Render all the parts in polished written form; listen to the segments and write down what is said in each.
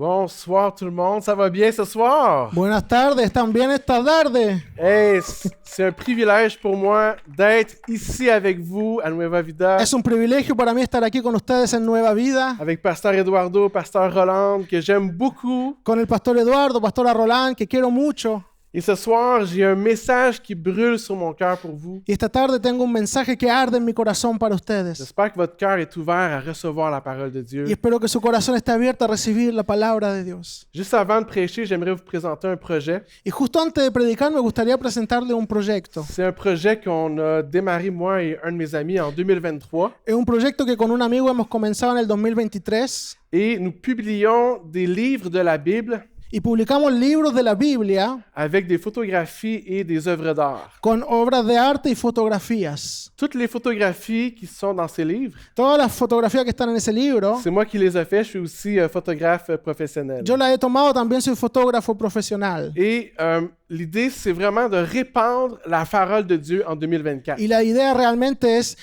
Bonsoir tout le monde, ça va bien ce soir? Buenas tardes, ¿están bien esta tarde? Hey, c'est un privilège pour moi d'être ici avec vous à Nueva Vida, Es un privilegio para mí estar aquí con ustedes en Nueva Vida, avec Pasteur Eduardo, Pasteur Roland, que j'aime beaucoup. con el pastor Eduardo, pastora Roland, que quiero mucho. Et ce soir, j'ai un message qui brûle sur mon cœur pour vous. Y esta tarde tengo un mensaje que arde en mi corazón para ustedes. J'espère que votre cœur est ouvert à recevoir la parole de Dieu. Y espero que su corazón esté abierto a recibir la palabra de Dios. Juste avant de prêcher, j'aimerais vous présenter un projet. Y justo antes de predicar me gustaría presentarle un proyecto. C'est un projet qu'on a démarré, moi et un de mes amis, en 2023. Es un proyecto que con un amigo hemos comenzado en el 2023 Et nous publions des livres de la Bible y publicamos libros de la Biblia avec des photographies et des œuvres d'art. con obras de arte y fotografías. Toutes les photographies qui sont dans ces livres, Todas las fotografías que están en ese libro, c'est moi qui les ai fait. Je suis aussi photographe professionnel. yo las he tomado, también soy fotógrafo profesional. Et l'idée, c'est vraiment de répandre la parole de Dieu en 2024. Y la idea realmente es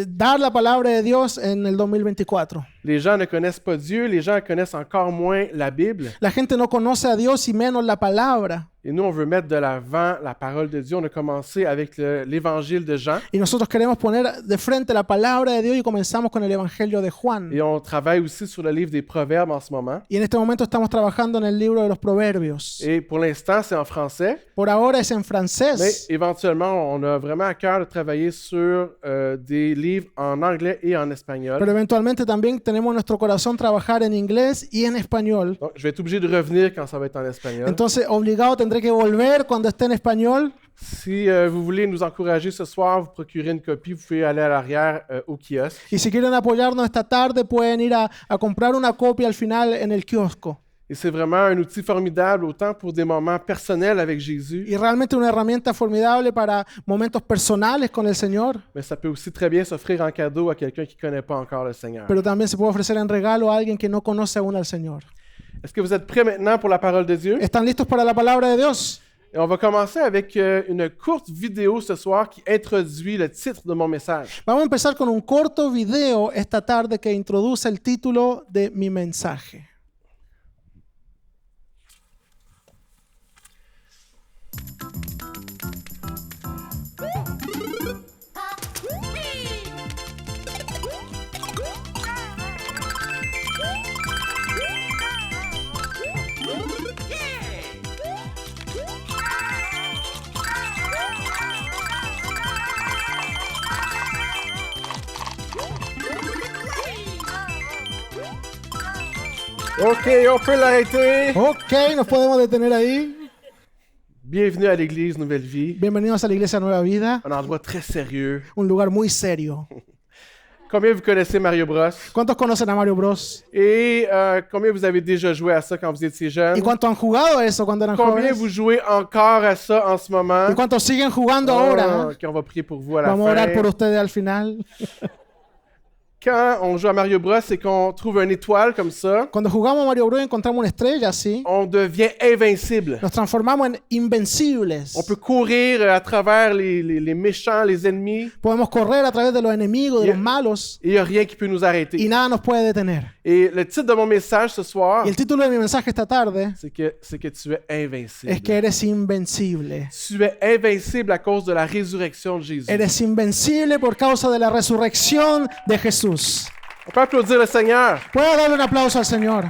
dar la palabra de Dios en el 2024. Les gens ne connaissent pas Dieu, les gens connaissent encore moins la Bible. La gente no conoce a Dios y menos la palabra. Et nous, on veut mettre de l'avant la parole de Dieu. On a commencé avec l'évangile de Jean. Y nosotros queremos poner de frente la palabra de Dios y comenzamos con el Evangelio de Juan. Et on travaille aussi sur le livre des Proverbes en ce moment. Y en este momento estamos trabajando en el libro de los Proverbios. Et pour l'instant, c'est en français. Por ahora es en Mais francés, éventuellement, on a vraiment à cœur de travailler sur des livres en anglais et en espagnol. pero eventualmente también tenemos en nuestro corazón trabajar en inglés y en español. Donc, je vais être obligé de revenir quand ça va être en espagnol. Entonces, obligado tendré que volver cuando esté en español. Si vous voulez nous encourager ce soir, vous procurez une copie, vous pouvez aller à l'arrière au kiosque. Y si quieren apoyarnos esta tarde, pueden ir a comprar una copia al final en el kiosco. Et c'est vraiment un outil formidable, autant pour des moments personnels avec Jésus, Y realmente una herramienta formidable para momentos personales con el Señor, mais ça peut aussi très bien s'offrir en cadeau à quelqu'un qui ne connaît pas encore le Seigneur. pero también se puede ofrecer en regalo a alguien que no conoce aún al Señor. Est-ce que vous êtes prêts maintenant pour la parole de Dieu? ¿Están listos para la palabra de Dios? Et on va commencer avec une courte vidéo ce soir qui introduit le titre de mon message. Vamos a empezar con un corto video esta tarde que introduce el título de mi mensaje. OK, on peut l'arrêter. Ok, nos podemos detener ahí. Bienvenue à l'Église Nouvelle Vie, Bienvenidos a la Iglesia Nueva Vida, un endroit très sérieux. un lugar muy serio. Combien vous connaissez Mario Bros? ¿Cuántos conocen a Mario Bros? Et combien vous avez déjà joué à ça quand vous étiez jeune? ¿Y cuántos han jugado eso cuando eran Combien jóvenes? vous jouez encore à ça en ce moment? ¿Y cuántos siguen jugando ahora? OK, on va prier pour vous à la Vamos a orar fin. por ustedes al final. Quand on joue à Mario Bros et qu'on trouve une étoile comme ça, Cuando jugamos a Mario Bros y encontramos una estrella así, on devient invincible. nos transformamos en invencibles. On peut courir à travers les méchants, les ennemis, Podemos correr a través de los enemigos, de Yeah. los malos, et il n'y a rien qui peut nous y arrêter. nada nos puede detener. Et le titre de mon message ce soir, Y el título de mi mensaje esta tarde c'est que tu es invincible. es que eres invencible. Tu es invincible à cause de la résurrection de Jésus. Eres invencible por causa de la resurrección de Jesús. On peut applaudir le Seigneur. ¿Puedo darle un aplauso al Señor?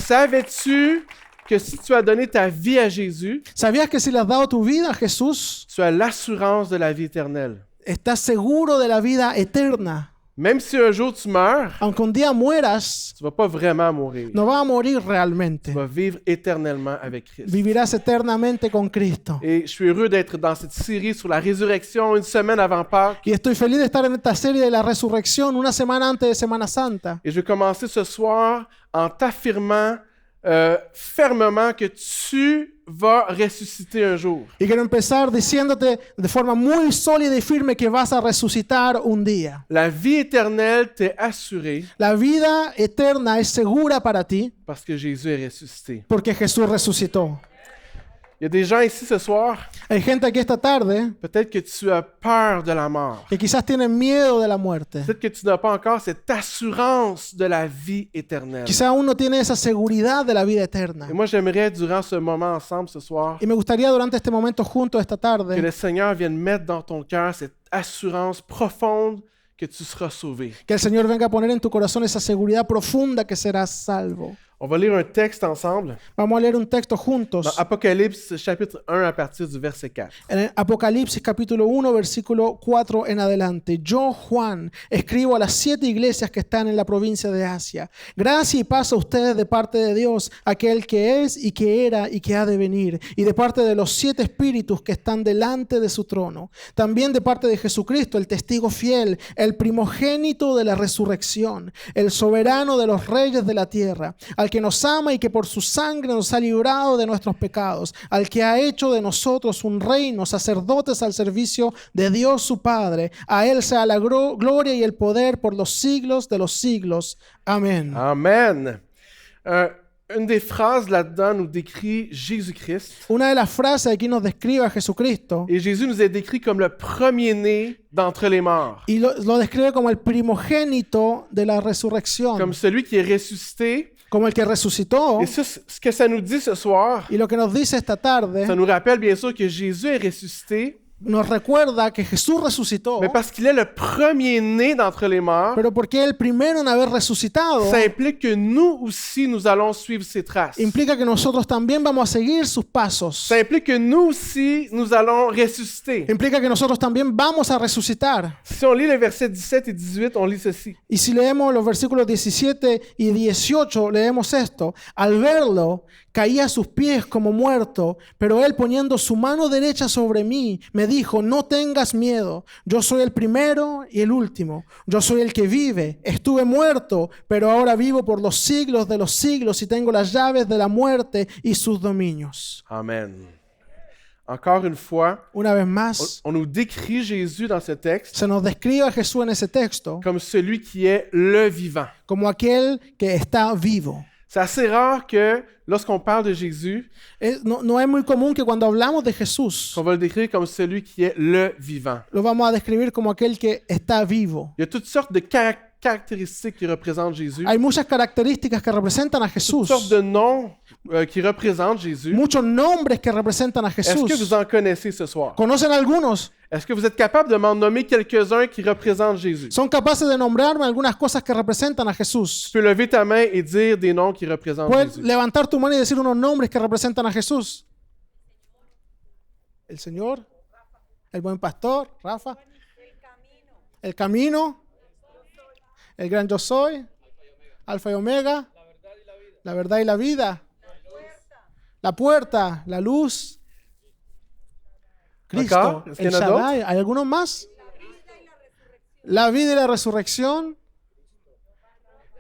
Savais-tu que si tu as donné ta vie à Jésus, ¿Sabías que si le has dado tu vida a Jesús, tu as l'assurance de la vie éternelle? estás seguro de la vida eterna? Même si un jour tu meurs, Aunque un día mueras, tu ne vas pas vraiment mourir. no vas a morir realmente. Tu vas vivre éternellement avec Christ. Vivirás eternamente con Cristo. Et je suis heureux d'être dans cette série sur la résurrection une semaine avant Pâques. Y estoy feliz de estar en esta serie de la resurrección una semana antes de Semana Santa. Et je vais commencer ce soir en t'affirmant fermement que tu vas ressusciter un jour. Y quiero empezar diciéndote de forma muy sólida y firme que vas a resucitar un día. La vie éternelle t'est assurée La vida eterna es segura para ti parce que Jésus est ressuscité. porque Jesús resucitó. Il y a des gens ici ce soir, Hay gente aquí esta tarde peut-être que tu as peur de la mort. que quizás tienen miedo de la muerte. Peut-être que tu n'as pas encore cette assurance de la vie éternelle. Quizás aún no tiene esa seguridad de la vida eterna. Et moi, j'aimerais, durant ce moment ensemble ce soir, Y me gustaría durante este momento juntos esta que tarde le Seigneur vienne mettre dans ton cœur cette assurance profonde que tu seras sauvé. que el Señor venga a poner en tu corazón esa seguridad profunda que serás salvo. On va lire un texte ensemble Vamos a leer un texto dans juntos Apocalypse chapitre 1 à partir du verset 4. en el Apocalipsis capítulo 1 versículo 4 en adelante. Yo, Juan, escribo a las 7 iglesias que están en la provincia de Asia. Gracia y paz a ustedes de parte de Dios, aquel que es y que era y que ha de venir, y de parte de los 7 espíritus que están delante de su trono. También de parte de Jesucristo, el testigo fiel, el primogénito de la resurrección, el soberano de los reyes de la tierra, al que nos ama y que por su sangre nos ha librado de nuestros pecados, al que ha hecho de nosotros un reino, sacerdotes al servicio de Dios su Padre. A él sea la gloria y el poder por los siglos de los siglos. Amén. Amen. Une des phrases là-dedans nous décrit Jésus-Christ. Una de las frases aquí nos describe a Jesucristo Et Jésus nous est décrit comme le premier-né d'entre les morts. y lo describe como el primogénito de la resurrección, Comme celui qui est ressuscité. como el que resucitó. Et ça, ce que ça nous dit ce soir, Y lo que nos dice esta tarde ça nous rappelle bien sûr que Jésus est ressuscité, nos recuerda que Jesús resucitó, mais parce qu'il est le premier-né d'entre les morts, pero porque es el primero en haber resucitado, ça implique que nous aussi, nous allons suivre ses traces. implica que nosotros también vamos a seguir sus pasos. Ça implique que nous aussi, nous allons ressusciter. Implica que nosotros también vamos a resucitar. Si on lit les versets 17 et 18, on lit ceci. Y si leemos los versículos 17 y 18, leemos esto. Al verlo, caí a sus pies como muerto, pero él poniendo su mano derecha sobre mí, me dijo, no tengas miedo, yo soy el primero y el último, yo soy el que vive, estuve muerto, pero ahora vivo por los siglos de los siglos y tengo las llaves de la muerte y sus dominios. Amen. Encore une fois, Una vez más, on nous décrit Jésus dans ce texte se nos describe a Jesús en ese texto comme celui qui est le vivant. como aquel que está vivo. C'est assez rare que lorsqu'on parle de Jésus, No es muy común que cuando hablamos de Jesús qu'on va le décrire comme celui qui est le vivant. lo vamos a describir como aquel que está vivo. Il y a toutes sortes de caractéristiques qui représentent Jésus, Hay muchas características que representan a Jesús, toutes sortes de noms qui représentent Jésus. muchos nombres que representan a Est-ce que vous Jesús. en connaissez ce soir? ¿Conocen algunos? Est-ce que vous êtes capable de m'en nommer quelques-uns qui représentent Jésus? ¿Son capaces de nombrarme algunas cosas que representan a Tu Jesús? peux lever ta main et dire des noms qui représentent Puedes Jésus. levantar tu mano y decir unos nombres que representan a Jesús. El Señor, el buen pastor, Rafa, el camino, el gran yo soy, Alfa y Omega, la verdad y la vida, la puerta, la luz, Cristo, Encore? Est-ce qu'il el y en a Shaddai. ¿Hay algunos más? La vida y la resurrección,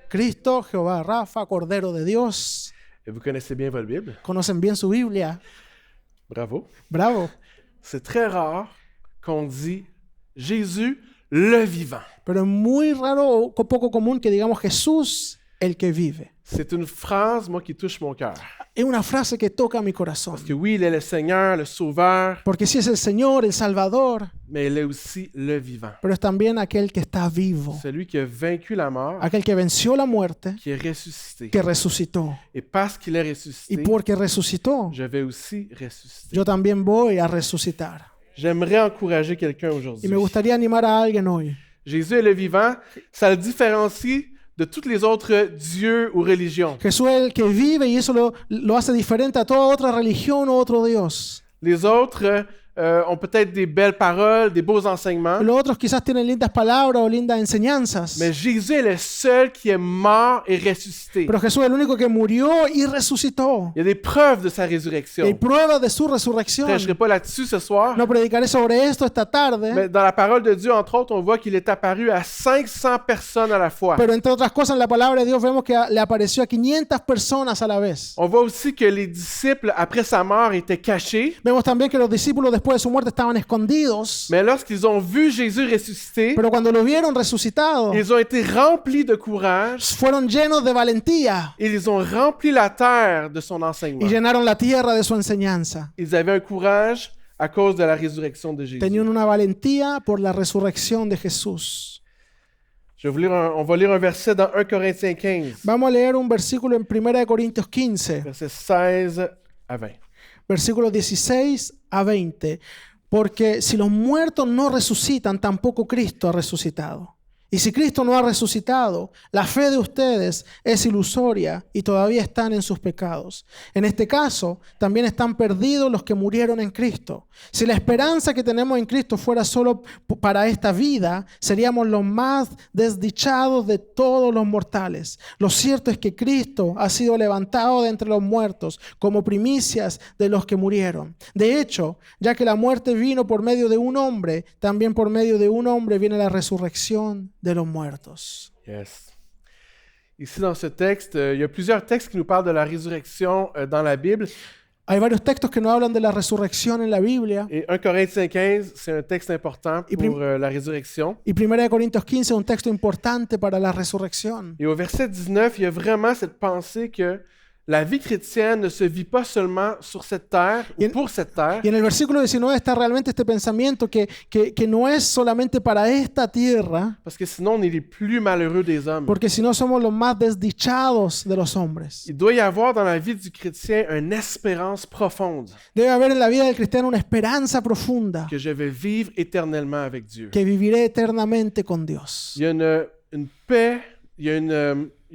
Cristo, Jehová, Rafa, Cordero de Dios. Et vous connaissez bien votre Bible? Conocen bien su Biblia. Bravo. Bravo. C'est très rare qu'on dit Jésus, le vivant. Pero es muy raro o poco común que digamos Jesús, el que vive. C'est une phrase, moi, qui touche mon cœur. Es una frase que toca mi corazón. Parce que oui, il est le Seigneur, le Sauveur, Porque sí es el Señor, el Salvador, mais il est aussi le vivant. pero es también aquel que está vivo. Celui qui a vaincu la mort, Aquel que venció la muerte, qui est ressuscité. que resucitó. Et parce qu'il est Y ressuscité, porque resucitó, je vais aussi ressusciter. yo también voy a resucitar. J'aimerais encourager quelqu'un Y aujourd'hui. me gustaría animar a alguien hoy. Jésus est le vivant, ça le différencie de tous les autres dieux ou religions. Jesús es el que vive y eso lo hace diferente a toda otra religión o otro Dios. Les autres ont peut-être des belles paroles, des beaux enseignements, Los otros quizás tienen lindas palabras o lindas enseñanzas. mais Jésus est le seul qui est mort et ressuscité. Pero Jesús es el único que murió y resucitó. Il y a des preuves de sa Y résurrection. prueba de su Je ne resurrección. prêcherai pas là-dessus ce soir, No predicaré sobre esto esta tarde, mais dans la parole de Dieu, entre autres, on voit qu'il est apparu à 500 personnes à la fois. pero entre otras cosas en la palabra de Dios vemos que le apareció a 500 personas a la vez. On voit aussi que les disciples, après sa mort, étaient cachés. Vemos también que los discípulos después de su muerte estaban escondidos, Mais lorsqu'ils ont vu Jésus ressuscité, pero cuando lo vieron resucitado, ils ont été remplis de courage fueron llenos de valentía et ils ont rempli la terre de son y enseignement. llenaron la tierra de su enseñanza. Ils avaient un courage à cause de la résurrection de Jésus. Tenían una valentía por la resurrección de Jesús. On va lire un verset dans 1 Corinthiens 15, Vamos a leer un versículo en 1 Corintios 15, versets 16 à 20. versículos 16 a 20. Porque si los muertos no resucitan, tampoco Cristo ha resucitado. Y si Cristo no ha resucitado, la fe de ustedes es ilusoria y todavía están en sus pecados. En este caso, también están perdidos los que murieron en Cristo. Si la esperanza que tenemos en Cristo fuera solo para esta vida, seríamos los más desdichados de todos los mortales. Lo cierto es que Cristo ha sido levantado de entre los muertos como primicias de los que murieron. De hecho, ya que la muerte vino por medio de un hombre, también por medio de un hombre viene la resurrección de los muertos. Yes. Ici, dans ce texte, il y a plusieurs textes qui nous parlent de la résurrection dans la Bible. Hay varios textos que nos hablan de la resurrección en la Biblia. Et 1 Corinthiens 15, c'est un texte important pour la résurrection. Y 1 Corintios 15 es un texto importante para la resurrección. Et au verset 19, il y a vraiment cette pensée que la vie chrétienne ne se vit pas seulement sur cette terre ou pour cette terre, Y en el versículo 19 está realmente este pensamiento que no es solamente para esta tierra, parce que sinon on est les plus malheureux des hommes. porque si no somos los más desdichados de los hombres. Il doit y avoir dans la vie du chrétien une espérance profonde Debe haber en la vida del cristiano una esperanza profunda que je vais vivre éternellement avec Dieu. que viviré eternamente con Dios. Il y a une paix, il y a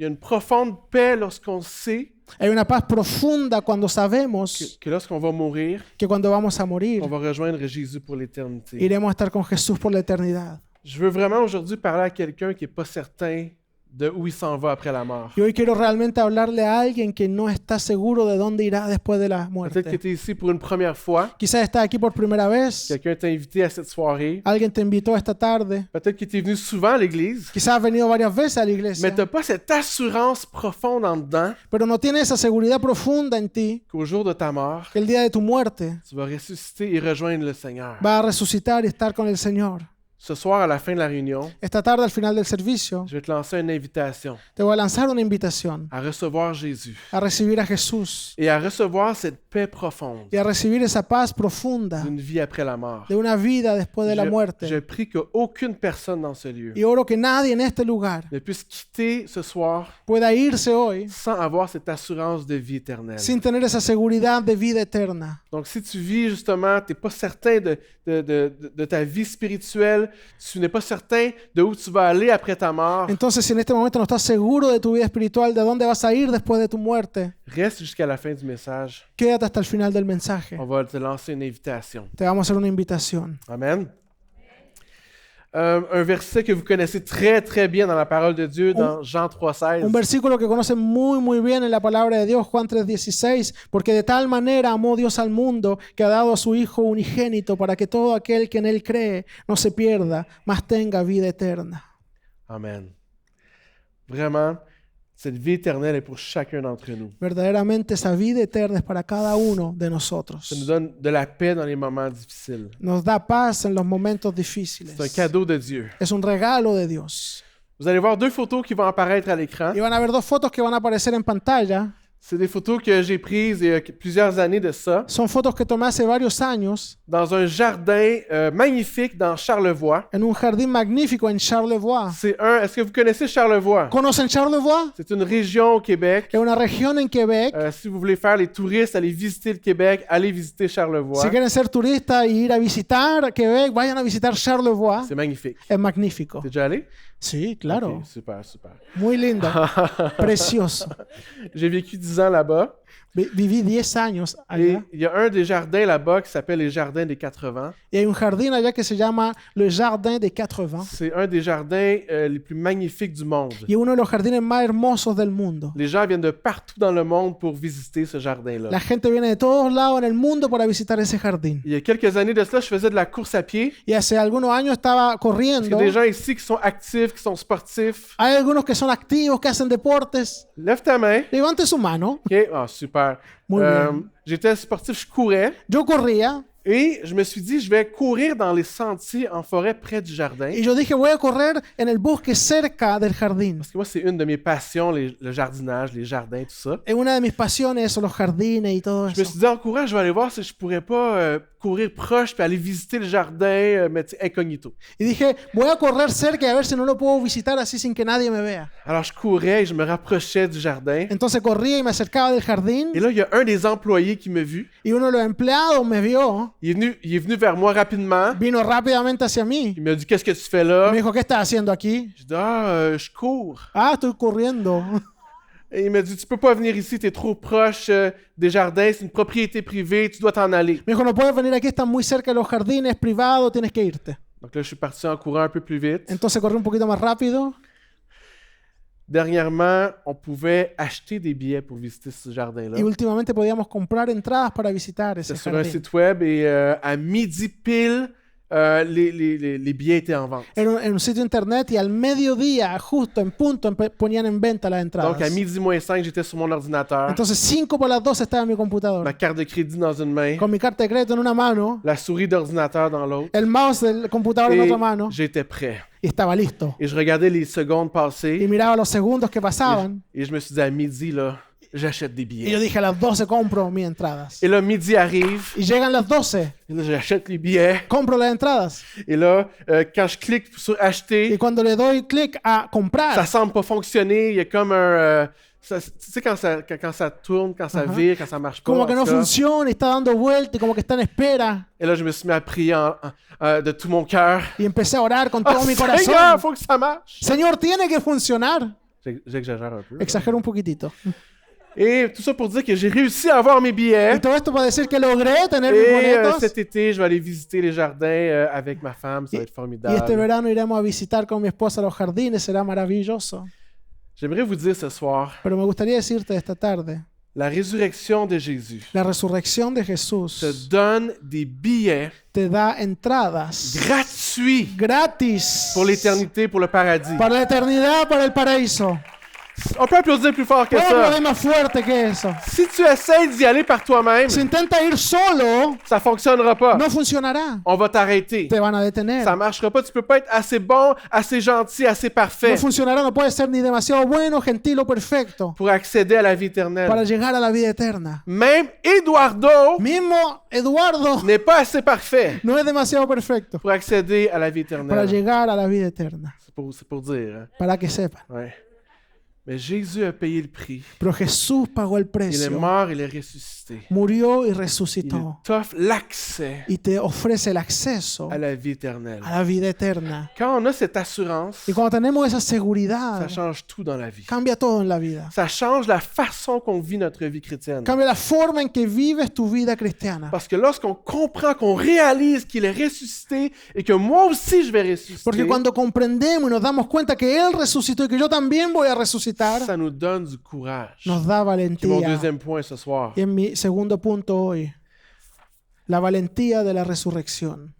une profonde paix lorsqu'on sait Hay una paz profunda cuando sabemos que lorsqu'on va mourir, que cuando vamos a morir, on va rejoindre Jésus pour l'éternité. iremos a estar con Jesús por la eternidad. Je veux vraiment aujourd'hui parler à quelqu'un qui n'est pas certain de où il s'en va après la mort. Y hoy quiero realmente hablarle a alguien que no está seguro de dónde irá después de la Peut-être que muerte. tu es ici pour une première fois, Quizás estás aquí por primera vez, quelqu'un t'a invité à cette soirée, alguien te invitó esta tarde, peut-être que tu es venu souvent à l'église, quizás has venido varias veces a la mais iglesia, tu n'as pas cette assurance profonde en dedans pero no tienes esa seguridad profunda en ti qu'au jour de ta mort, que el día de tu muerte tu vas ressusciter et rejoindre le Seigneur. vas a resucitar y estar con el Señor. Ce soir, à la fin de la réunion, Esta tarde, al final del servicio, je vais te lancer une invitation te voy a lanzar una invitación à recevoir Jésus a recibir a Jesús et à recevoir cette paix profonde y a recibir esa paz profunda d'une vie après la mort. de una vida después de la Je muerte. prie qu'aucune personne dans ce lieu Y oro que nadie en este lugar ne puisse quitter ce soir pueda irse hoy sans avoir cette assurance de vie éternelle. sin tener esa seguridad de vida eterna. Donc, si tu vis justement, tu n'es pas certain de ta vie spirituelle, tu n'es pas certain de où tu vas aller après ta mort, Entonces, si en este momento no estás seguro de tu vida espiritual, de dónde vas a ir después de tu muerte, reste jusqu'à la fin du message. quédate hasta el final del mensaje. On va te lancer une invitation. Te vamos a hacer una invitación. Amen. Un verset que vous connaissez très, très bien dans la parole de Dieu, dans Jean 3,16. Un versículo que conocen muy bien en la palabra de Dios, Juan 3:16, porque de tal manera amó Dios al mundo que ha dado a su Hijo unigénito para que todo aquel que en él cree no se pierda, mas tenga vida eterna. Amen. Vraiment, cette vie éternelle est pour chacun d'entre nous. Verdaderamente esa vida eterna es para cada uno de Ça nous nosotros. donne de la paix dans les moments difficiles. Nos da paz en los momentos C'est un difíciles. cadeau de Dieu. Es un regalo de Dios. Vous allez voir deux photos qui vont apparaître à l'écran. Y van a ver dos fotos que van a aparecer en pantalla. C'est des photos que j'ai prises il y a plusieurs années de ça, Son fotos que tomé hace varios años dans un jardin magnifique dans Charlevoix. en un jardín magnífico en Charlevoix. Est-ce que vous connaissez Charlevoix? ¿Conocen Charlevoix? C'est une région au Québec. Es una región en Quebec. Si vous voulez faire les touristes, aller visiter le Québec, allez visiter Charlevoix. Si quieren ser turistas y ir a visitar Quebec, vayan a visitar Charlevoix. C'est magnifique. Es magnífico. T'es déjà allé? Sí, claro. Ok, super, super. Muy lindo. Precioso. J'ai vécu 10 ans là-bas. Viví 10 años Et allá. il y a un des jardins là-bas qui s'appelle les Jardins des 80. Y hay un jardín allá que se llama le Jardin des 80. C'est un des jardins les plus magnifiques du monde. Y es uno de los jardines más hermosos del mundo. Les gens viennent de partout dans le monde pour visiter ce jardin-là. La gente viene de todos lados en el mundo para visitar ese jardín. Il y a quelques années de cela, je faisais de la course à pied. Y hace algunos años estaba Est-ce qu'il y corriendo. a des gens ici qui sont actifs, qui sont sportifs? Hay algunos que son activos, que hacen deportes. Lève ta main. Levante su mano. OK. Ah, super. Muy bien. J'étais sportif, je courais. Yo corría Et je me suis dit, je vais courir dans les sentiers en forêt près du jardin. Y yo dije, voy a correr en el bosque cerca del jardín. Parce que moi, c'est une de mes passions, le jardinage, les jardins, tout ça. Es una de mis pasiones, son los jardines y todo Je me eso. suis dit, en courant, je vais aller voir si je pourrais pas courir proche puis aller visiter le jardin, mais tu sais, incognito. Y dije, voy a correr cerca y a ver si no lo puedo visitar así sin que nadie me vea. Alors, je courais et je me rapprochais du jardin. Entonces corría y me acercaba del jardín Et là, il y a un des employés qui m'a vu. y uno de los empleados me vio, Il est venu vers moi rapidement. vino rápidamente hacia mí Il m'a dit, qu'est-ce que tu fais là? y me dijo, ¿qué estás haciendo aquí? Je dis, je cours. Ah, estoy corriendo. Et il m'a dit, tu peux pas venir ici, tu es trop proche des jardins, c'est une propriété privée, tu dois t'en aller. Me dijo, no puedes venir aquí, estás muy cerca de los jardines, es privado, tienes que irte. Donc là, je suis parti en courant un peu plus vite. Entonces corrí un poquito más rápido. Dernièrement, on pouvait acheter des billets pour visiter ce jardin-là. Y últimamente podíamos comprar entradas para visitar ese C'était sur un jardín. site web et à midi pile, les billets étaient en vente. En un sitio internet y al mediodía, justo en punto, ponían en venta las Donc à entradas. midi moins 5, j'étais sur mon ordinateur, Entonces 5 por las 12 estaba en mi ma computadora, carte de crédit dans une main, con mi carta de crédito en una mano, la souris d'ordinateur dans l'autre. el mouse del computador en Et otra mano, j'étais prêt. y estaba listo. Et je regardais les secondes Y passer miraba los segundos que pasaban, et je me suis dit à midi, là, j'achète des y yo billets. dije, a las 12 compro mis entradas. Et là, midi arrive, Y llegan las 12, et là, j'achète les billets. compro las entradas. Et là, quand je clique sur Y acheter, cuando le doy clic a ça comprar, semble pas fonctionner. Il y a comme un... tu sais, quand ça tourne, quand ça vire, quand ça marche pas. como que en no tout cas. funciona y está dando vuelta y como que está en espera. Et là, je me suis mis à prier de tout mon cœur. Y empecé a orar con todo mi Seigneur, corazón. faut que ça marche. Señor, tiene que funcionar. J'exagère un peu. Exagero un poquitito. Et tout ça pour dire que j'ai réussi à avoir mes Y billets. todo esto para decir que logré tener mis Et boletos. cet été, je vais aller visiter les jardins avec ma femme. Ça va être Y este formidable. verano iremos a visitar con mi esposa los jardines, será maravilloso. J'aimerais vous dire ce soir, Pero me gustaría decirte esta tarde, la résurrection de Jésus la resurrección de te Jesús donne des billets te da entradas gratuits gratis pour l'éternité, pour le paradis. para la eternidad, para el paraíso. On peut applaudir plus fort que Puedo ça. aplaudir más fuerte que eso. Si tu essaies d'y aller par toi-même, Si intenta ir solo, ça fonctionnera pas. no funcionará. On va t'arrêter. Te van a detener. Ça marchera pas. Tu peux pas être assez bon, assez gentil, assez parfait No funcionará, no puede ser ni demasiado bueno, gentil o perfecto pour accéder à la vie para éternelle. llegar a la vida eterna. Même Eduardo Mismo Eduardo n'est pas assez parfait no es demasiado perfecto pour accéder à la vie para éternelle. llegar a la vida eterna, C'est pour dire. Hein? para que sepan. Ouais. Mais Jésus a payé le prix. Pero Jesús pagó el Il est precio, mort, il est ressuscité. murió y Il resucitó t'offre l'accès y te ofrece el acceso à la vie éternelle. a la vida eterna. Quand on a cette assurance, Y cuando tenemos esa ça seguridad, change tout dans la vie. cambia todo en la vida. Ça change la façon qu'on vit notre vie chrétienne. Cambia la forma en que vives tu vida cristiana. Parce que lorsqu'on comprend, qu'on réalise qu'il est ressuscité et que moi aussi je vais ressusciter, Porque cuando comprendemos y nos damos cuenta que Él resucitó y que yo también voy a resucitar, ça nous donne du courage. nos da C'est mon valentía. deuxième point ce soir. Y en mi segundo punto hoy, la valentía de la resurrección.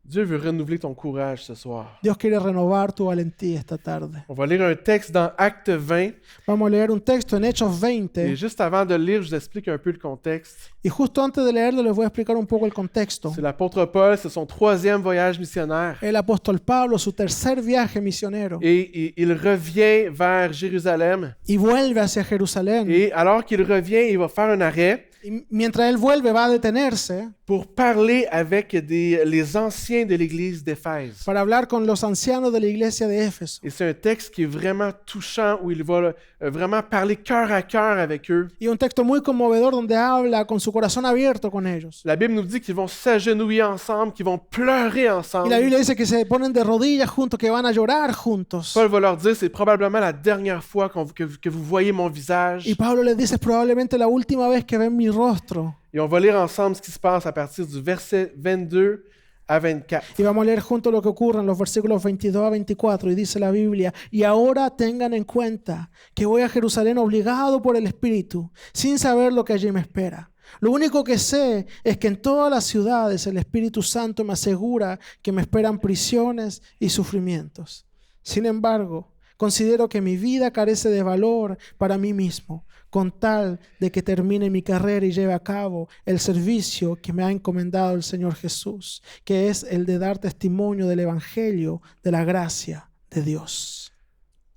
Dieu veut renouveler ton courage ce soir. Dios quiere renovar tu valentía esta tarde. On va lire un texte dans Acte 20. Vamos a leer un texto en Hechos Et 20. juste avant de le lire, je vous explique un peu le contexte. Y justo antes de leerlo les voy a explicar un poco el contexto. C'est l'apôtre Paul, c'est son 3e voyage missionnaire. El apóstol Pablo, su tercer viaje misionero, Et il revient vers Jérusalem. y vuelve hacia Jerusalén. Et alors qu'il revient, il va faire un arrêt Y mientras él vuelve, va a detenerse pour parler avec les anciens de l'église d'Éphèse. para hablar con los ancianos de la iglesia de Éfeso. Et c'est un texte qui est vraiment touchant, où il va vraiment parler cœur à cœur avec eux. Y un texto muy conmovedor donde habla con su corazón abierto con ellos. La Bible nous dit qu'ils vont s'agenouiller ensemble, qu'ils vont pleurer Y la ensemble. Biblia dice que se ponen de rodillas juntos, que van a llorar juntos. Paul va leur dire, c'est probablement la dernière fois que vous voyez mon visage. Y Pablo les dice, es probablemente la última vez que ven mi rostro. Et on va lire ensemble ce qui se passe à partir du verset 22 à 24. Y vamos a leer juntos lo que ocurre en los versículos 22 a 24. Y dice la Biblia, y ahora tengan en cuenta que voy a Jerusalén obligado por el Espíritu, sin saber lo que allí me espera. Lo único que sé es que en todas las ciudades el Espíritu Santo me asegura que me esperan prisiones y sufrimientos. Sin embargo, Considero que mi vida carece de valor para mí mismo, con tal de que termine mi carrera y lleve a cabo el servicio que me ha encomendado el Señor Jesús, que es el de dar testimonio del Evangelio de la gracia de Dios.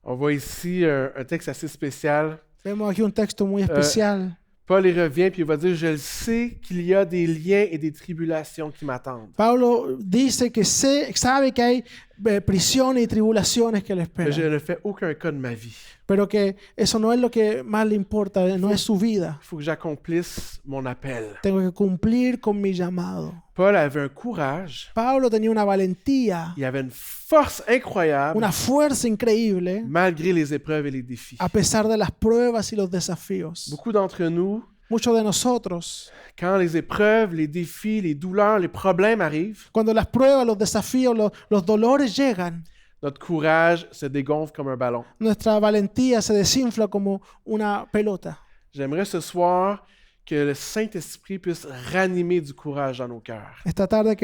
On voit ici un texte assez spécial. Vemos aquí un texto muy especial. Paul y revient puis il va dire « Je le sais qu'il y a des liens et des tribulations qui m'attendent. Pablo dice que sabe que hay prisiones y tribulaciones que le Mais je esperan, ne fais aucun cas de ma vie. pero que eso no es lo que más le importa, no es su vida. Il faut que j'accomplisse mon appel. Tengo que cumplir con mi llamado. » Paul avait un courage, Pablo tenía una valentía, il avait une force incroyable una fuerza increíble malgré les épreuves et les défis. a pesar de las pruebas y los desafíos. Beaucoup d'entre nous, Muchos de nosotros, quand les épreuves, les défis, les douleurs, les problèmes arrivent, cuando las pruebas, los desafíos, los dolores llegan, notre courage se dégonfle comme un ballon. nuestra valentía se desinfla como una pelota. J'aimerais ce soir que le Saint-Esprit puisse ranimer du courage dans nos cœurs. Esta tarde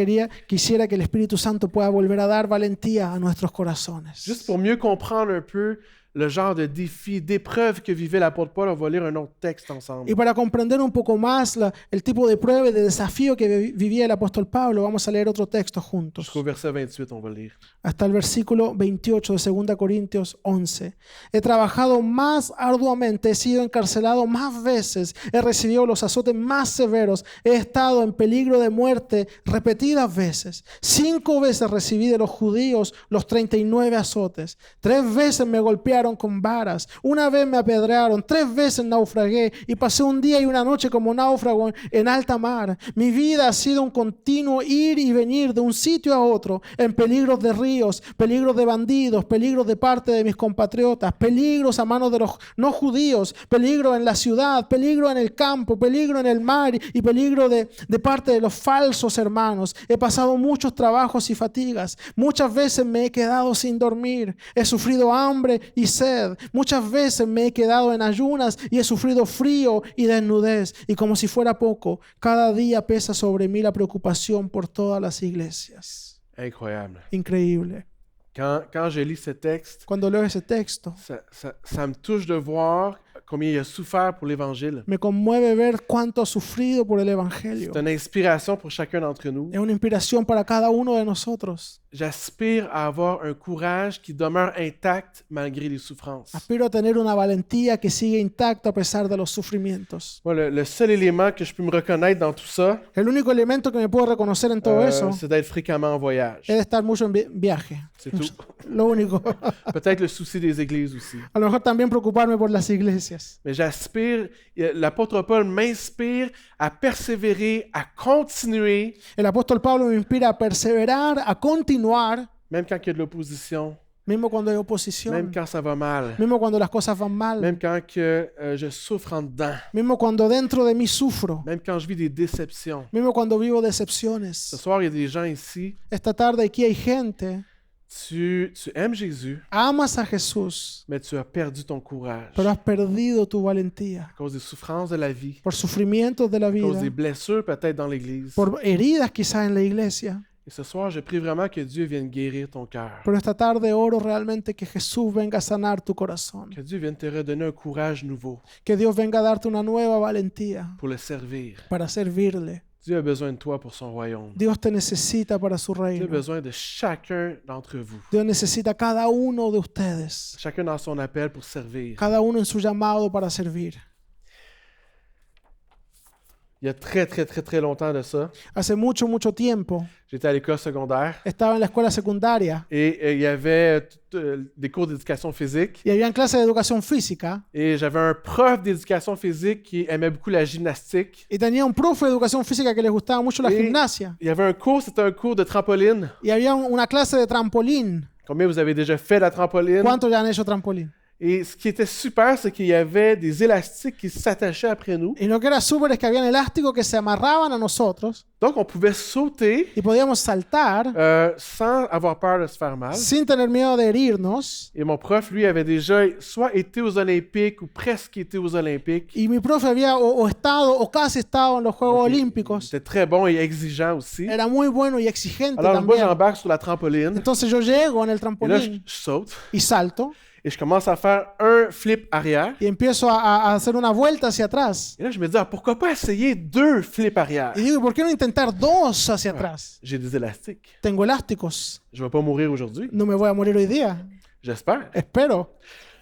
quisiera que el Espíritu Santo pueda volver a dar valentía a nuestros corazones. Juste pour mieux comprendre un peu le genre de défi, d'épreuve que vivait l'apôtre Paul, on va lire un autre texte ensemble. Y para comprender un poco más el tipo de prueba y de desafío que vivía el apóstol Pablo, vamos a leer otro texto juntos. Jusqu'au verset 28, on va lire. Hasta el versículo 28 de 2 Corintios 11. He trabajado más arduamente, he sido encarcelado más veces, he recibido los azotes más severos, he estado en peligro de muerte repetidas veces. 5 veces recibí de los judíos los 39 azotes. 3 veces me golpearon con varas. 1 vez me apedrearon. 3 veces naufragué y pasé un día y una noche como náufrago en alta mar. Mi vida ha sido un continuo ir y venir de un sitio a otro, en peligros de ríos, peligros de bandidos, peligros de parte de mis compatriotas, peligros a manos de los no judíos, peligro en la ciudad, peligro en el campo, peligro en el mar y peligro de parte de los falsos hermanos. He pasado muchos trabajos y fatigas. Muchas veces me he quedado sin dormir. He sufrido hambre y sed. Muchas veces me he quedado en ayunas y he sufrido frío y desnudez. Y como si fuera poco, cada día pesa sobre mí la preocupación por todas las iglesias. Incroyable. Increíble. Quand je lis ce texte, Cuando leo ese texto, ça me touche de voir combien il a souffert pour l'Évangile. me conmueve ver cuánto ha sufrido por el Evangelio. C'est une inspiration pour chacun d'entre nous. Es una inspiración para cada uno de nosotros. J'aspire à avoir un courage qui demeure intact malgré les souffrances. Aspiro a tener una valentía que sigue intacta a pesar de los sufrimientos. Moi, le seul élément que je peux me reconnaître dans tout ça, El único elemento que me puedo reconocer en todo eso c'est d'être fréquemment en voyage. es de estar mucho en viaje. C'est tout. Lo único. Peut-être le souci des églises aussi. A lo mejor también preocuparme por las iglesias. Mais j'aspire, l'apôtre Paul m'inspire à persévérer, à continuer, El apóstol Pablo me inspira a perseverar, a continuar, même quand il y a de l'opposition, mismo cuando hay même oposición, quand ça va mal, mismo cuando las cosas van mal, même quand que, je souffre en dedans, mismo cuando dentro de mí sufro, même quand je vis des déceptions. mismo cuando vivo Ce decepciones. soir, il y a des gens ici, Esta tarde aquí hay gente, tu aimes Jésus, amas a Jesús, mais tu as perdu ton courage pero has perdido tu valentía à cause des souffrances de la vie, por sufrimientos de la à cause vida, des blessures peut-être dans l'Église. por heridas quizás en la iglesia. Et ce soir, je prie vraiment que Dieu vienne guérir ton cœur, Pero esta tarde oro realmente que Jesús venga a sanar tu corazón, que Dieu vienne te redonner un courage nouveau que Dios venga a darte una nueva valentía pour le servir. para servirle. Dieu a besoin de toi pour son royaume. Dios te necesita para su Dieu a reino. besoin de chacun d'entre vous, Dios necesita a cada uno de ustedes, chacun dans son appel pour servir. cada uno en su llamado para servir. Il y a très longtemps de ça, Hace mucho, mucho tiempo j'étais à l'école secondaire estaba en la escuela secundaria et il y avait des cours d'éducation physique y habían clases de educación física et j'avais un prof d'éducation physique qui aimait beaucoup la gymnastique. y tenía un profe de educación física que les gustaba mucho la Et gimnasia il y avait un cours, c'était un cours de trampoline. y había una clase de trampolín. Combien vous avez déjà fait la trampoline? ¿Cuántos ya han hecho trampolín? Et ce qui était super, c'est qu'il y avait des élastiques qui s'attachaient après nous. Y lo que era súper es que habían elásticos que se amarraban a nosotros Donc, on pouvait sauter y podíamos saltar sans avoir peur de se faire mal. sin tener miedo de herirnos. Et mon prof, lui, avait déjà soit été aux Olympiques ou presque été aux Olympiques. Y mi profe había o estado o casi estado en los Juegos Donc, il Olímpicos. était très bon et exigeant aussi. Era muy bueno y exigente Alors, moi, también. j'embarque sur la trampoline. Entonces yo llego en el Et là, je trampolín saute. y salto. et je commence à faire un flip arrière. y empiezo a hacer una vuelta hacia atrás. Et là, je me dis, ah, pourquoi pas essayer 2 flips arrière? Y digo, ¿por qué no intentar dos hacia atrás? J'ai des élastiques. Tengo elásticos. Je vais pas mourir aujourd'hui. No me voy a morir hoy día. J'espère. Espero.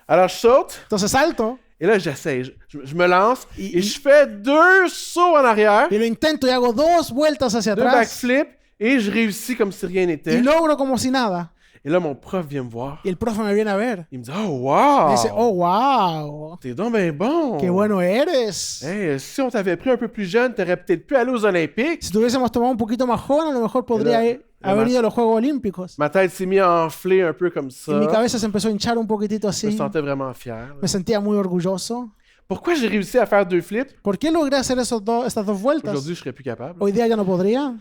Alors, je saute. Entonces salto Et là, j'essaie. Je me lance Y- et je fais 2 sauts en arrière, y lo intento y hago dos vueltas hacia 2 atrás backflips et je réussis comme si rien y n'était. logro como si nada. Et là, mon prof vient me voir. Y el profe me viene a ver. Il me dit, oh, Me dice, wow! oh, wow, T'es donc bien bon! qué bueno eres. Hey, si on t'avait pris un peu plus jeune, t'aurais peut-être pu aller aux Olympiques. Si tuviésemos tomado un poquito más joven, a lo mejor podría haber ido a los Juegos Olímpicos. Ma tête s'est mise à enfler un peu comme ça. Y mi cabeza se empezó a hinchar un poquitito Je me así. sentais vraiment fier. Me sentía muy orgulloso. Pourquoi j'ai réussi à faire 2 flips? ¿Por qué logré hacer estas dos vueltas? Aujourd'hui, je serais plus capable. Hoy día ya no podría,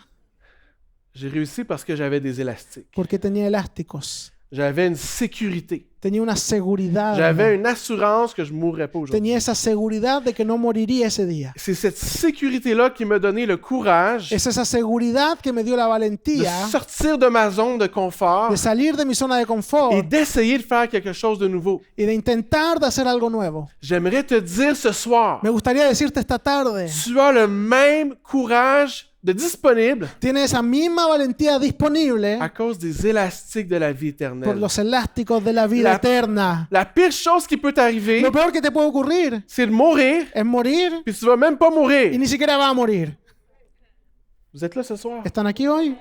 J'ai réussi parce que j'avais des élastiques. porque tenía elásticos. J'avais une sécurité. Tenía una seguridad. J'avais une assurance que je ne mourrais pas aujourd'hui. Tenía esa seguridad de que no moriría ese día. C'est cette sécurité-là qui m'a donné le courage Es esa seguridad que me dio la de valentía sortir de ma zone de confort de salir de mi zona de confort et d'essayer de faire quelque chose de nouveau. y de intentar de hacer algo nuevo. J'aimerais te dire ce soir, Me gustaría decirte esta tarde, tu as le même courage de disponible tienes esa misma valentía disponible à cause des élastiques de la vie por éternelle. los elásticos de la vida La- eterna. La pire chose qui peut t'arriver, Lo peor que te puede ocurrir c'est de mourir, es morir puis tu vas même pas y mourir. ni siquiera vas a morir. Vous êtes là ce soir? ¿Están aquí hoy?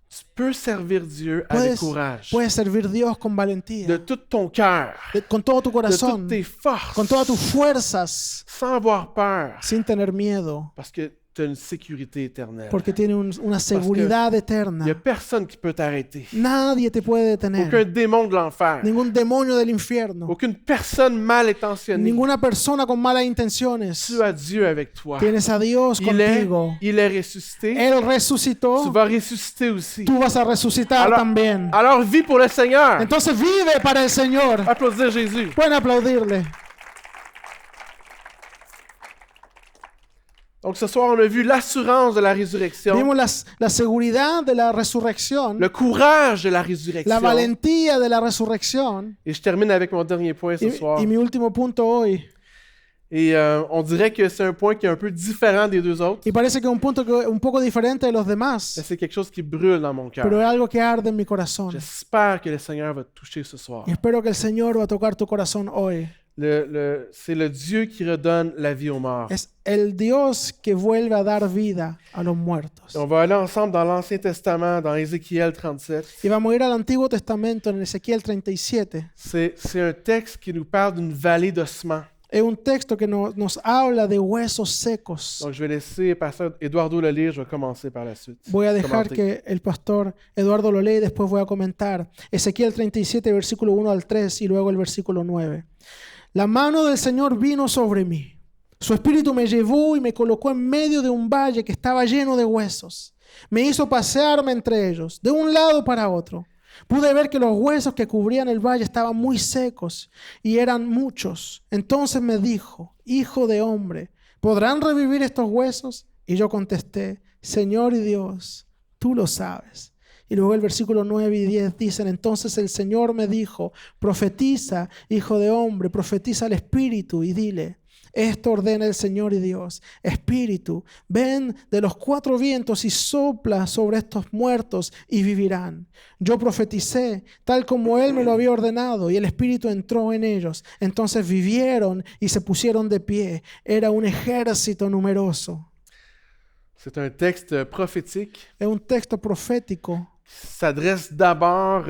Tu peux servir Dieu avec courage, Puedes servir a Dios con de valentía, tout ton cœur, con todo tu de corazón, toutes tes forces, con todas tus fuerzas, sans avoir peur, sin tener miedo, parce que tu as une sécurité éternelle. porque tiene una seguridad Il n'y a eterna. personne qui peut t'arrêter. Nadie te puede Aucun detener. démon de l'enfer. Ningún demonio del infierno. Aucune personne mal intentionnée. Ninguna persona con malas intenciones. Tu as Dieu avec toi. Tienes a Dios contigo. Il est ressuscité. Él resucitó. Tu vas ressusciter aussi. Tú vas a resucitar Alors- también. Alors vis pour le Seigneur. Entonces vive para el Señor. Applaudir Jésus. Pueden aplaudirle. Donc ce soir, on a vu l'assurance de la résurrection, Vimos la seguridad de la resurrección, le courage de la la résurrection. valentía de la resurrección. Et je termine avec mon dernier point ce soir. Y mi último punto hoy. Et on dirait que c'est un point qui est un peu différent des deux autres. Y parece que es un punto un poco diferente de los demás, Mais c'est quelque chose qui brûle dans mon cœur. pero es algo que arde en mi corazón. J'espère que le Seigneur va te toucher ce soir. Y espero que el Señor va a tocar tu corazón hoy. C'est le Dieu qui redonne la vie aux morts. Es el Dios que vuelve a dar vida a los muertos. Et on va aller ensemble dans l'Ancien Testament, dans Ézéchiel 37. Y vamos a ir al Antiguo Testamento en Ezequiel 37. C'est un texte qui nous parle d'une vallée d'ossements. Es un texto que nos habla de huesos secos. Donc je vais laisser Pasteur Eduardo le lire, je vais commencer par la suite. Voy a dejar Commenter. que el pastor Eduardo lo lea y después voy a comentar. Ezequiel 37, versículo 1 al 3 y luego el versículo 9. La mano del Señor vino sobre mí. Su espíritu me llevó y me colocó en medio de un valle que estaba lleno de huesos. Me hizo pasearme entre ellos, de un lado para otro. Pude ver que los huesos que cubrían el valle estaban muy secos y eran muchos. Entonces me dijo, hijo de hombre, ¿podrán revivir estos huesos? Y yo contesté, Señor y Dios, tú lo sabes. Y luego el versículo 9 y 10 dicen, entonces el Señor me dijo, profetiza, hijo de hombre, profetiza al Espíritu y dile, esto ordena el Señor y Dios. Espíritu, ven de los 4 vientos y sopla sobre estos muertos y vivirán. Yo profeticé tal como Él me lo había ordenado y el Espíritu entró en ellos. Entonces vivieron y se pusieron de pie. Era un ejército numeroso. C'est un texte prophétique Es un texto profético qui s'adresse d'abord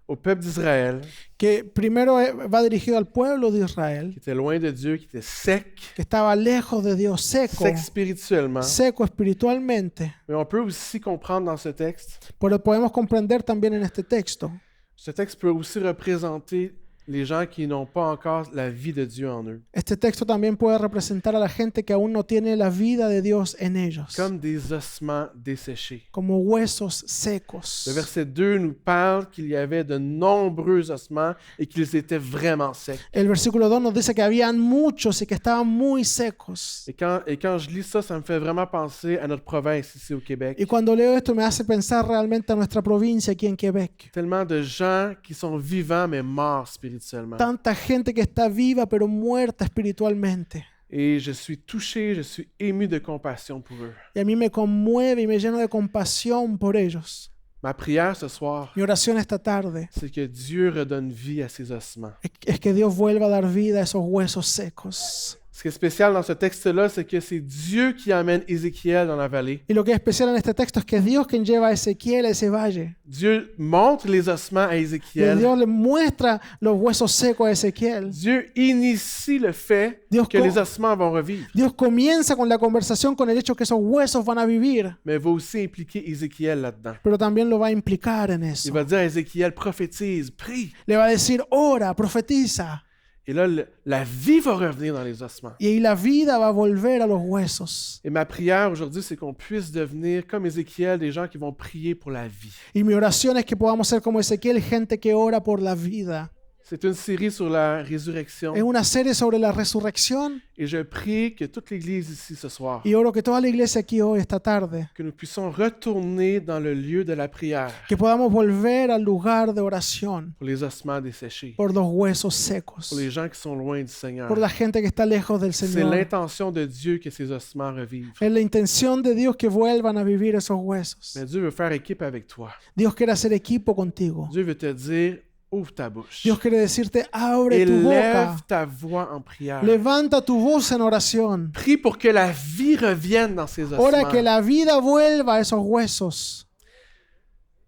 au peuple d'Israël, que primero va dirigido al pueblo de Israel, qui était loin de Dieu, qui était sec, que estaba lejos de Dios, sec spirituellement. seco espiritualmente. Mais on peut aussi comprendre dans ce texte, Pero podemos comprender también en este texto ce texte peut aussi représenter les gens qui n'ont pas encore la vie de Dieu en eux. Este texto también puede representar a la gente que aún no tiene la vida de Dios en ellos, Comme des ossements desséchés. como huesos secos. Le verset 2 nous parle qu'il y avait de nombreux ossements et qu'ils étaient vraiment secs. El versículo 2 nos dice que habían muchos y que estaban muy secos. Et quand je lis ça, ça me fait vraiment penser à notre province ici au Québec. Y cuando leo esto me hace pensar realmente a nuestra provincia aquí en Quebec. Tellement de gens qui sont vivants mais morts spirituellement. Tanta gente que está viva pero muerta espiritualmente. Et je suis touché, je suis ému de compassion pour eux. Y a mí me conmueve y me lleno de compasión por ellos. Ma prière ce soir, Mi oración esta tarde c'est que Dieu redonne vie à ces ossements. es que Dios vuelva a dar vida a esos huesos secos. Ce qui est spécial dans ce texte-là, c'est que c'est Dieu qui amène Ézéchiel dans la vallée. Y lo que es especial en este texto es que es Dios quien lleva a Ezequiel a ese valle. Dieu montre les ossements à Y Ézéchiel. Dios le muestra los huesos secos a Ezequiel. Dieu initie le fait Dios que les ossements vont revivre, Dios comienza con la conversación con el hecho que esos huesos van a vivir, mais va aussi impliquer Ézéchiel là-dedans. pero también lo va a implicar en eso. Il va dire à Ézéchiel, prophétise, prie. Le va a decir, ora, profetiza. Et là, la vie va revenir dans les ossements. Y ahí la vida va a volver a los huesos. Et ma prière aujourd'hui, c'est qu'on puisse devenir, comme Ézéchiel, des gens qui vont prier pour la vie. Y mi oración es que podamos ser como Ezequiel, gente que ora por la vida. C'est une série sur la résurrection. Es una serie sobre la resurrección Et je prie que toute l'Église ici ce soir, y oro que toda la iglesia aquí hoy, esta tarde, que nous puissions retourner dans le lieu de la prière que podamos volver al lugar de oración pour les ossements desséchés, por los huesos secos, pour les gens qui sont loin du Seigneur. por la gente que está lejos del C'est Señor. l'intention de Dieu que ces ossements revivent. Es la intención de Dios que vuelvan a vivir esos huesos. Mais Dieu veut faire équipe avec toi. Dios quiere hacer equipo contigo. Dieu veut te dire, ouvre ta bouche. Dios quiere decirte, abre tu Élève boca, ta voix en prière. levanta tu voz en oración. Prie pour que la vie revienne dans ces Ora que ossements. la vida vuelva a esos huesos.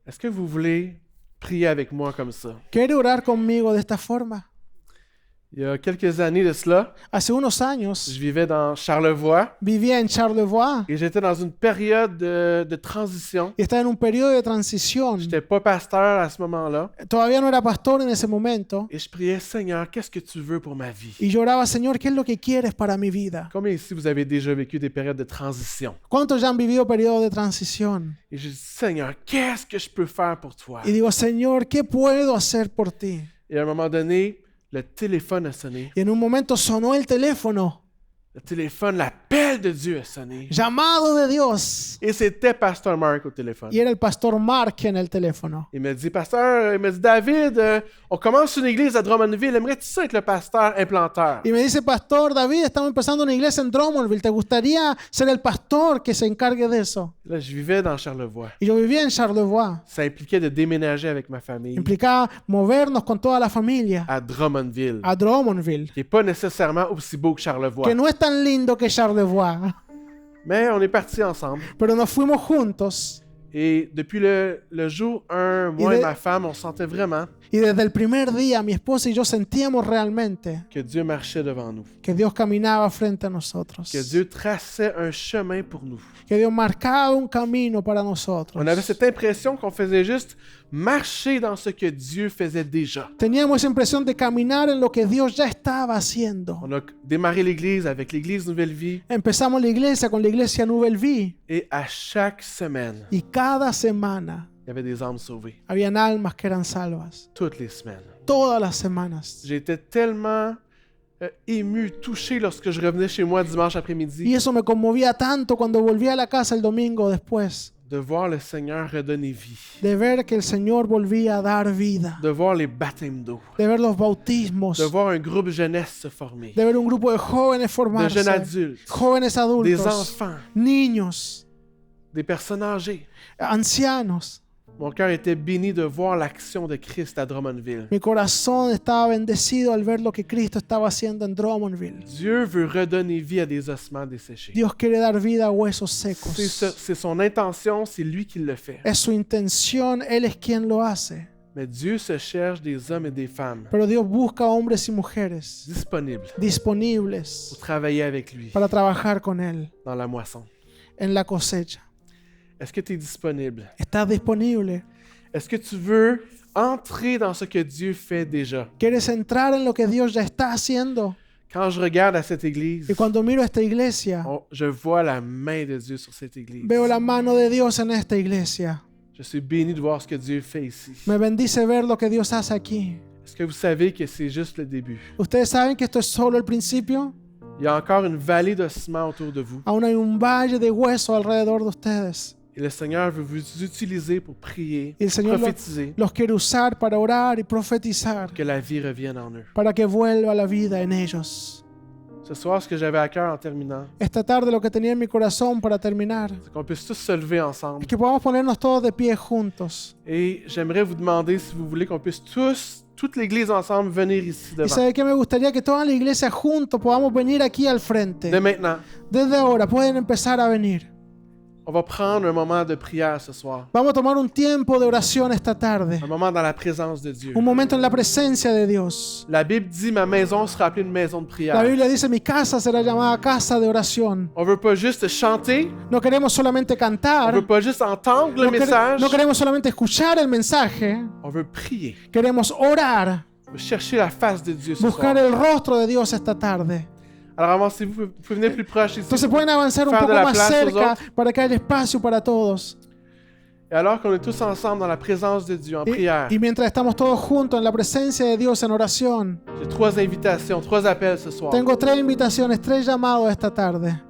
Est-ce que vous voulez prier avec moi comme ça? ¿Quiere orar conmigo de esta forma? Il y a quelques années de cela, Hace unos años je vivais dans Charlevoix vivía en Charlevoix et j'étais dans une période de transition. y estaba en un periodo de transición. Je n'étais pas pasteur à ce moment-là. Todavía no era pastor en ese momento Et je priais, Seigneur, qu'est-ce que tu veux pour ma vie? y lloraba, Señor, ¿qué es lo que quieres para mi vida? Combien ici vous avez déjà vécu des périodes de transition? ¿Cuántos ya han vivido periodos de transición? Et je dis, Seigneur, qu'est-ce que je peux faire pour toi? Y digo, Señor, ¿qué puedo hacer por ti? Et à un moment donné, le téléphone a sonné. Y en un momento sonó el teléfono, Le téléphone, l'appel de Dieu a sonné. llamado de Dios. Et c'était Pasteur Mark au téléphone. Y era el pastor Mark en el teléfono. Il me dit, Pasteur, il me dit, David, on commence une église à Drummondville. Aimerais-tu ça être le pasteur implanteur? Y me dice, Pastor David, estamos empezando una iglesia en Drummondville. ¿Te gustaría ser el pastor que se encargue de eso? Là, je vivais dans Charlevoix. Y yo vivía en Charlevoix. Ça impliquait de déménager avec ma famille Implicaba movernos con toda la familia à Drummondville, a Drummondville, qui n'est pas nécessairement aussi beau que Charlevoix. que no es tan lindo que Charlevoix, Mais on est partis ensemble. pero nos fuimos juntos. Et depuis le jour 1, moi et de- ma femme, on sentait vraiment Y desde el primer día, mi esposa y yo sentíamos realmente que Dieu marchait devant nous, que Dios caminaba frente a nosotros, que Dieu traçait un chemin pour nous. que Dios marcaba un camino para nosotros. On avait cette impression qu'on faisait juste marcher dans ce que Dieu faisait déjà. Teníamos esa impresión de caminar en lo que Dios ya estaba haciendo. On a démarré l'église avec l'église Nouvelle Vie Empezamos la iglesia con la iglesia Nouvelle Vie et à chaque semaine, y cada semana il y avait des âmes sauvées. habían almas que eran salvas. Toutes les semaines. Todas las semanas. J'étais tellement ému, touché lorsque je revenais chez moi dimanche Y après-midi eso me conmovía tanto cuando volví a la casa el domingo después, de voir le Seigneur redonner vie, de ver que el Señor volvía a dar vida, de voir les baptêmes d'eau, de ver los bautismos, de voir un groupe jeunesse se former, de ver un grupo de jóvenes de formarse, jeunes adultes, jóvenes des adultos, enfants, niños, des personnes âgées. ancianos. Mon cœur était béni de voir l'action de Christ à Drummondville. Mi corazón estaba bendecido al ver lo que Cristo estaba haciendo en Drummondville. Dieu veut redonner vie à des ossements desséchés. Dios quiere dar vida a huesos secos. C'est son intention, c'est lui qui le fait. Es su intención, Él es quien lo hace. Mais Dieu se cherche des hommes et des femmes Pero Dios busca hombres y mujeres disponibles disponibles pour travailler avec lui para trabajar con Él dans la moisson. en la cosecha. Est-ce que tu es disponible? ¿Estás disponible? Est-ce que tu veux entrer dans ce que Dieu fait déjà? ¿Quieres entrar en lo que Dios ya está haciendo? Quand je regarde à cette église, Y cuando miro esta iglesia, je vois la main de Dieu sur cette église. veo la mano de Dios en esta iglesia. Je suis béni de voir ce que Dieu fait ici. Me bendice ver lo que Dios hace aquí. Est-ce que vous savez que c'est juste le début? ¿Ustedes saben que esto es solo el principio? Il y a encore une vallée d'ossements autour de vous. Aún hay un valle de hueso alrededor de ustedes. Et le Seigneur veut vous utiliser pour prier, Y el Señor prophétiser, los quiere usar para orar y profetizar, que la vie revienne en eux. para que vuelva la vida en ellos. Ce soir, ce que j'avais à cœur en terminant, Esta tarde lo que tenía en mi corazón para terminar c'est qu'on puisse tous se lever ensemble. es que podamos ponernos todos de pie juntos. Et j'aimerais vous demander, si vous voulez, qu'on puisse tous, toute l'Église ensemble, venir ici Y devant. sabe que me gustaría que toda la iglesia juntos podamos venir aquí al frente. Dès maintenant, Desde ahora pueden empezar a venir. on va prendre un moment de prière ce soir. Vamos a tomar un tiempo de oración esta tarde. Un moment dans la présence de Dieu. Un momento en la presencia de Dios. La Bible dit, ma maison sera appelée une maison de La prière. Biblia dice, mi casa será llamada casa de oración. On veut pas juste chanter, No queremos solamente on cantar. veut pas juste entendre le No, message, no queremos solamente escuchar el mensaje. on veut prier. Queremos orar. On veut chercher la face de Dieu ce Buscar soir. el rostro de Dios esta tarde. Alors avancez-vous, vous pouvez venir plus proche ici. Entonces pueden avanzar un Faire de poco la más place aux cerca autres. para que haya espacio para todos. Et alors qu'on est tous ensemble dans la présence de Dieu en prière, Y mientras estamos todos juntos en la presencia de Dios en oración, j'ai 3 invitations, 3 appels ce soir. tengo 3 invitaciones, 3 llamados esta tarde.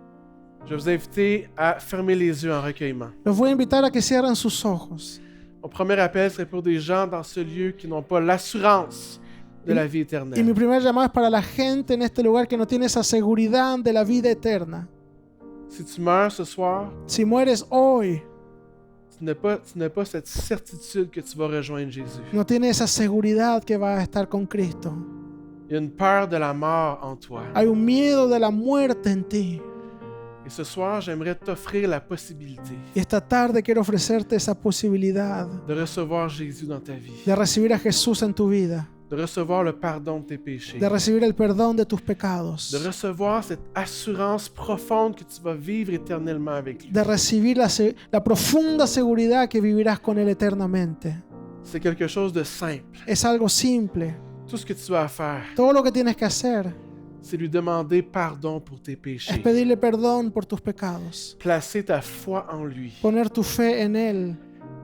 Je vais vous inviter à fermer les yeux en recueillement. Los voy a invitar a que cierren sus ojos. Mon premier appel serait pour des gens dans ce lieu qui n'ont pas l'assurance de la vie Y mi éternelle. primer llamado es para la gente en este lugar que no tiene esa seguridad de la vida eterna. Si tu meurs ce soir, Si mueres hoy, tu n'as pas cette certitude que tu vas rejoindre Jésus. no tienes esa seguridad que vas a estar con Cristo. Il y a une peur de la mort en toi. Hay un miedo de la muerte en ti. Et ce soir, j'aimerais t'offrir la possibilité Y esta tarde quiero ofrecerte esa posibilidad de recevoir Jésus dans ta vie, de recibir a Jesús en tu vida, de recevoir le pardon de tes péchés, de recibir el perdón de tus pecados, de recevoir cette assurance profonde que tu vas vivre éternellement avec lui. de recibir la profunda seguridad que vivirás con Él eternamente. C'est quelque chose de simple. Es algo simple. Tout ce que tu as à faire, Todo lo que tienes que hacer c'est lui demander pardon pour tes es péchés. pedirle perdón por tus pecados, Placer ta foi en lui poner tu fe en Él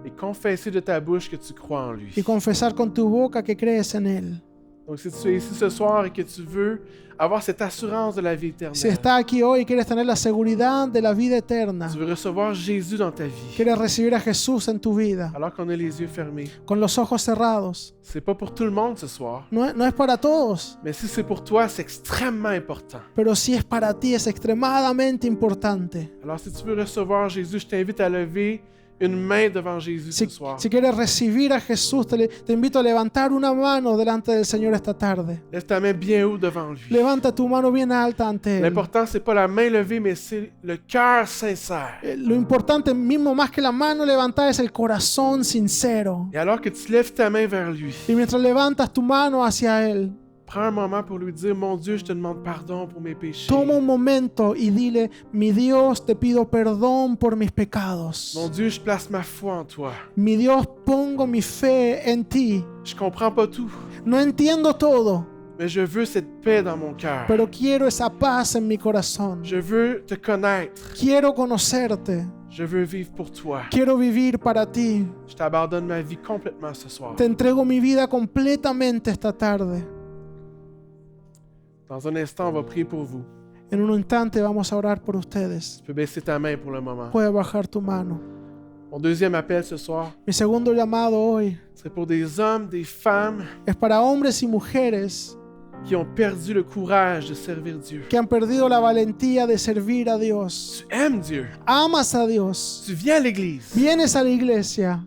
et confesser de ta bouche que tu crois en lui. y confesar con tu boca que crees en Él. Donc si tu es ici ce soir et que tu veux avoir cette assurance de la vie éternelle, Si estás aquí hoy y quieres tener la seguridad de la vida eterna, tu veux recevoir Jésus dans ta vie, quieres recibir a Jesús en tu vida, alors qu'on a les yeux fermés, con los ojos cerrados, c'est pas pour tout le monde ce soir, no es para todos, mais si c'est pour toi, c'est extrêmement important. pero si es para ti es extremadamente importante. Alors si tu veux recevoir Jésus, je t'invite à lever une main devant Jésus Si, ce soir. si quieres recibir a Jesús, te invito a levantar una mano delante del Señor esta tarde. Laisse ta main bien haut devant lui. Levanta tu mano bien alta ante Él. L'important, c'est pas la main levée, mais c'est le cœur sincère. Lo importante mismo más que la mano levantada es el corazón sincero. Et alors que tu lèves ta main vers lui, Y mientras levantas tu mano hacia Él, prends un moment pour lui dire, mon Dieu, je te demande pardon pour mes péchés. toma un momento y dile, mi Dios, te pido perdón por mis pecados. Mon Dieu, je place ma foi en toi. Mi Dios, pongo mi fe en ti. Je comprends pas tout, No entiendo todo, mais je veux cette paix dans mon cœur. pero quiero esa paz en mi corazón. Je veux te connaître. Quiero conocerte. Je veux vivre pour toi. Quiero vivir para ti. Je t'abandonne ma vie complètement ce soir. Te entrego mi vida completamente esta tarde. Dans un instant, on va prier pour vous. En un instante vamos a orar por ustedes. Tu peux baisser ta main pour le moment. Puedes bajar tu mano. Mon deuxième appel ce soir, Mi segundo llamado hoy c'est pour des hommes, des femmes es para hombres y mujeres qui ont perdu le courage de servir Dieu. que han perdido la valentía de servir a Dios. Tu aimes Dieu. Amas a Dios. Tu viens à l'église, Vienes a la iglesia,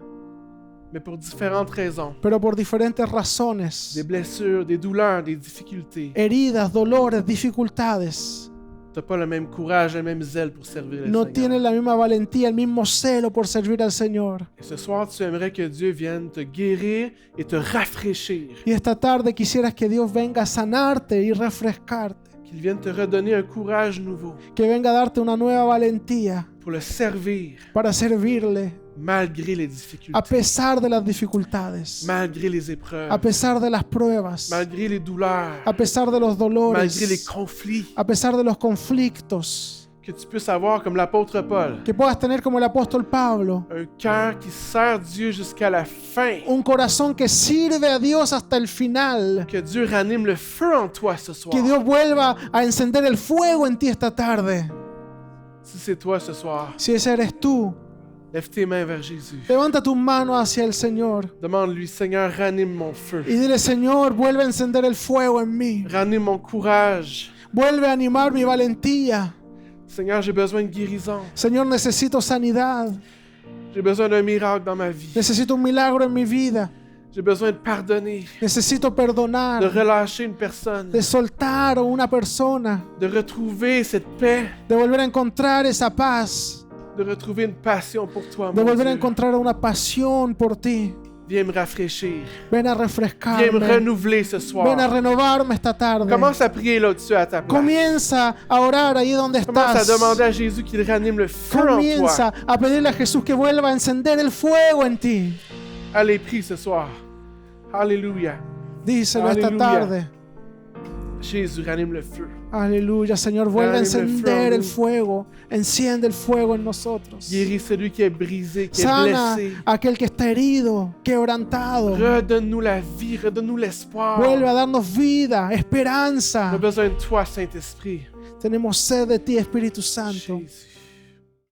mais pour différentes raisons. pero por diferentes razones. Des blessures, des douleurs, des difficultés. Heridas, dolores, dificultades. Tu n'as pas le même courage, le même zèle pour servir le No Seigneur. tienes la misma valentía, el mismo celo por servir al Señor. Et ce soir, tu aimerais que Dieu vienne te guérir et te rafraîchir. Y esta tarde quisieras que Dios venga a sanarte y refrescarte. Qu'il vienne te redonner un courage nouveau Que venga a darte una nueva valentía pour le servir para servirle malgré les a difficultés, pesar de las dificultades, malgré les épreuves, a pesar de las pruebas, malgré les douleurs, a pesar de los malgré les dolores, conflits, a pesar de los conflictos, que tu puisses avoir comme l'apôtre Paul, que puedas tener como el apóstol Pablo, un cœur qui sert Dieu jusqu'à la fin. un corazón que sirve a Dios hasta el final. Que Dieu ranime le feu en toi ce soir. Que Dios vuelva a encender el fuego en ti esta tarde. Si c'est toi ce soir, Si ese eres tú, lève tes mains vers Jésus. levanta tus manos hacia el Señor Demande-lui, Seigneur, ranime mon feu. y dile, Señor, vuelve a encender el fuego en mí. Ranime mon courage. Vuelve a animar mi valentía. Seigneur, j'ai besoin de guérison. Señor, necesito sanidad. J'ai besoin d'un miracle dans ma vie. Necesito un milagro en mi vida. J'ai besoin de pardonner, Necesito de perdonar, relâcher une personne, de soltar a una persona, de retrouver cette paix, de volver a encontrar esa paz, de retrouver une passion pour toi, de mon volver a Dieu. encontrar una pasión por ti. Viens me rafraîchir. Ven a Viens me refrescarme. renouveler ce Ven a soir. renovarme esta tarde. Commence à prier là au-dessus à ta place. Comienza a orar ahí donde Commence à estás. demander à Jésus qu'il ranime le feu en Comienza toi. a pedirle a Jesús que vuelva a encender el fuego en ti. Allez, prie ce soir. Alléluia. Díselo esta Aleluya. tarde. Jésus, ranime le feu. Aleluya, Señor, vuelve a Dale el encender el fuego. fuego. Enciende el fuego en nosotros. Guéris celui qui est brisé, qui est Sana blessé. a aquel que está herido, quebrantado. Redonne-nous la vie, redonne-nous l'espoir. Vuelve a darnos vida, On a esperanza. besoin de toi, Saint-Esprit. Tenemos sed de ti, Espíritu Santo. Jésus.